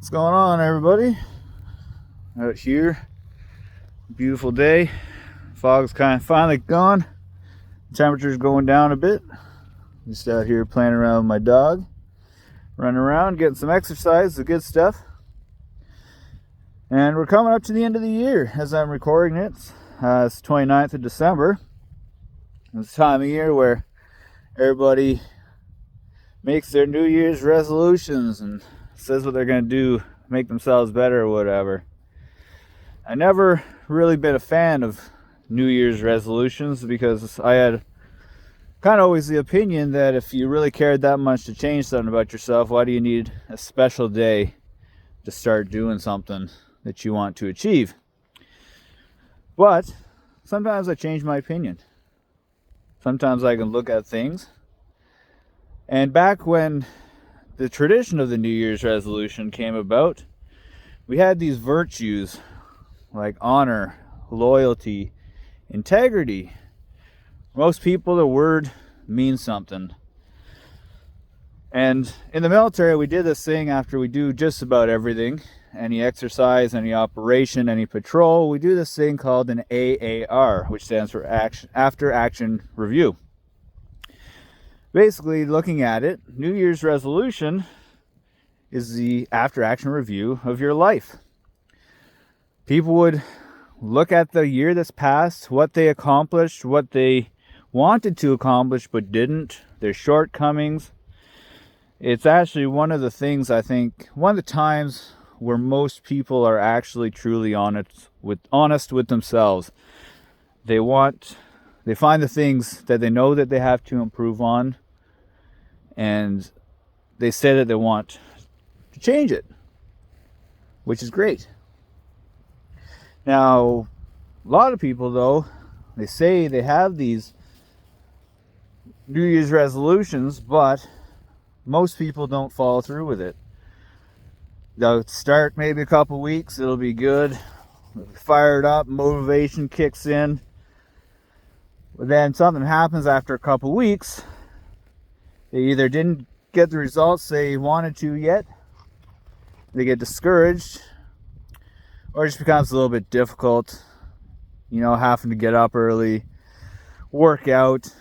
What's going on, everybody? Out here, beautiful day. Fog's kind of finally gone. Temperature's going down a bit. Just out here playing around with my dog, running around, getting some exercise, the good stuff. And we're coming up to the end of the year as I'm recording it. It's 29th of December. It's the time of year where everybody makes their New Year's resolutions and says what they're going to do, make themselves better or whatever. I never really been a fan of New Year's resolutions because I had kind of always the opinion that if you really cared that much to change something about yourself, why do you need a special day to start doing something that you want to achieve? But sometimes I change my opinion. Sometimes I can look at things. And back when the tradition of the New Year's resolution came about, we had these virtues like honor, loyalty, integrity. Most people, the word means something. And in the military, we did this thing after we do just about everything. Any exercise, any operation, any patrol, we do this thing called an AAR, which stands for After Action Review. Basically, looking at it, New Year's resolution is the after action review of your life. People would look at the year that's passed, what they accomplished, what they wanted to accomplish but didn't, their shortcomings. It's actually one of the things, I think, one of the times where most people are actually truly honest with themselves. They find the things that they know that they have to improve on, and they say that they want to change it, which is great. Now, a lot of people, though, they say they have these New Year's resolutions, but most people don't follow through with it. They'll start maybe a couple weeks, it'll be good, fired up, motivation kicks in. But then something happens after a couple weeks. They either didn't get the results they wanted to yet, they get discouraged, or it just becomes a little bit difficult, having to get up early, work out.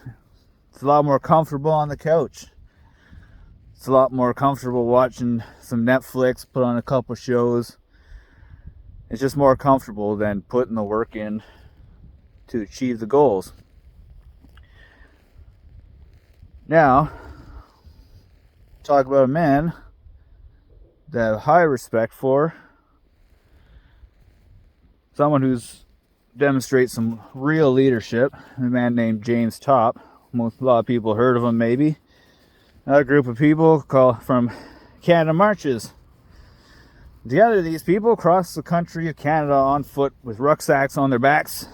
It's a lot more comfortable on the couch. It's a lot more comfortable watching some Netflix, put on a couple shows. It's just more comfortable than putting the work in to achieve the goals. Now, talk about a man that I have high respect for. Someone who's demonstrates some real leadership. A man named James Topp. A lot of people heard of him, maybe. Another group of people from Canada Marches. Together, these people cross the country of Canada on foot with rucksacks on their backs,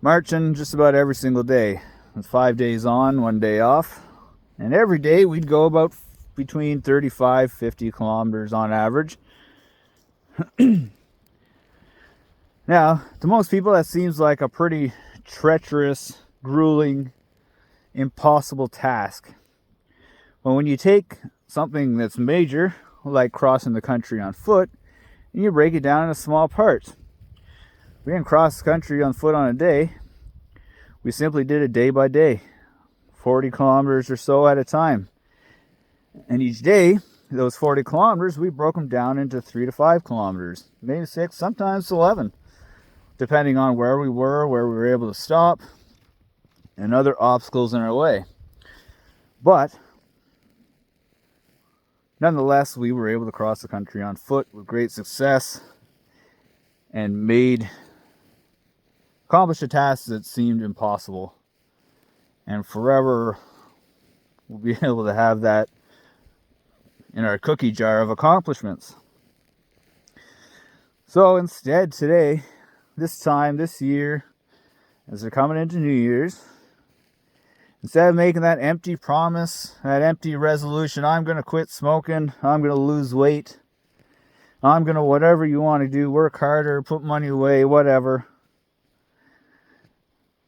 marching just about every single day. With 5 days on, 1 day off. And every day we'd go about between 35, 50 kilometers on average. Now, to most people that seems like a pretty treacherous, grueling, impossible task. But when you take something that's major, like crossing the country on foot, and you break it down into small parts. We didn't cross the country on foot on a day. We simply did it day by day, 40 kilometers or so at a time. And each day, those 40 kilometers, we broke them down into 3 to 5 kilometers, maybe 6, sometimes 11, depending on where we were able to stop, and other obstacles in our way. But nonetheless, we were able to cross the country on foot with great success and accomplished a task that seemed impossible. And forever, we'll be able to have that in our cookie jar of accomplishments. So instead, today, this year, as we're coming into New Year's, instead of making that empty promise, that empty resolution, I'm going to quit smoking, I'm going to lose weight, I'm going to whatever you want to do, work harder, put money away, whatever.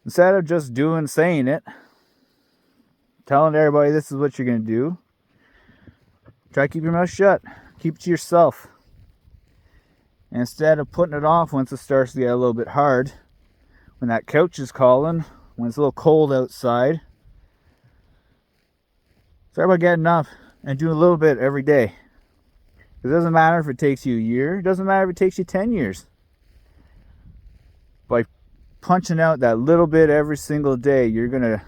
Instead of just saying it, telling everybody this is what you're going to do, try to keep your mouth shut. Keep it to yourself. And instead of putting it off once it starts to get a little bit hard, when that couch is calling, when it's a little cold outside, start by getting up and doing a little bit every day. It doesn't matter if it takes you a year. It doesn't matter if it takes you 10 years. By punching out that little bit every single day, you're gonna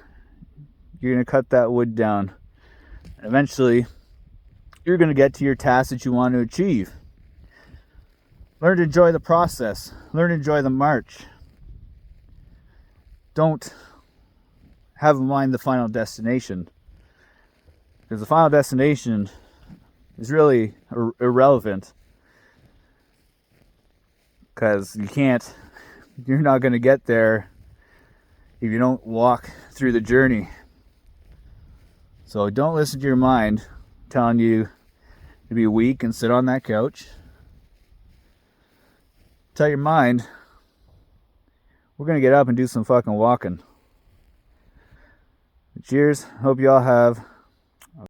cut that wood down. And eventually, you're gonna get to your task that you want to achieve. Learn to enjoy the process. Learn to enjoy the march. Don't have in mind the final destination, because the final destination is really irrelevant, because you're not going to get there if you don't walk through the journey. So don't listen to your mind telling you to be weak and sit on that couch. Tell your mind, we're going to get up and do some fucking walking. Cheers. Hope you all have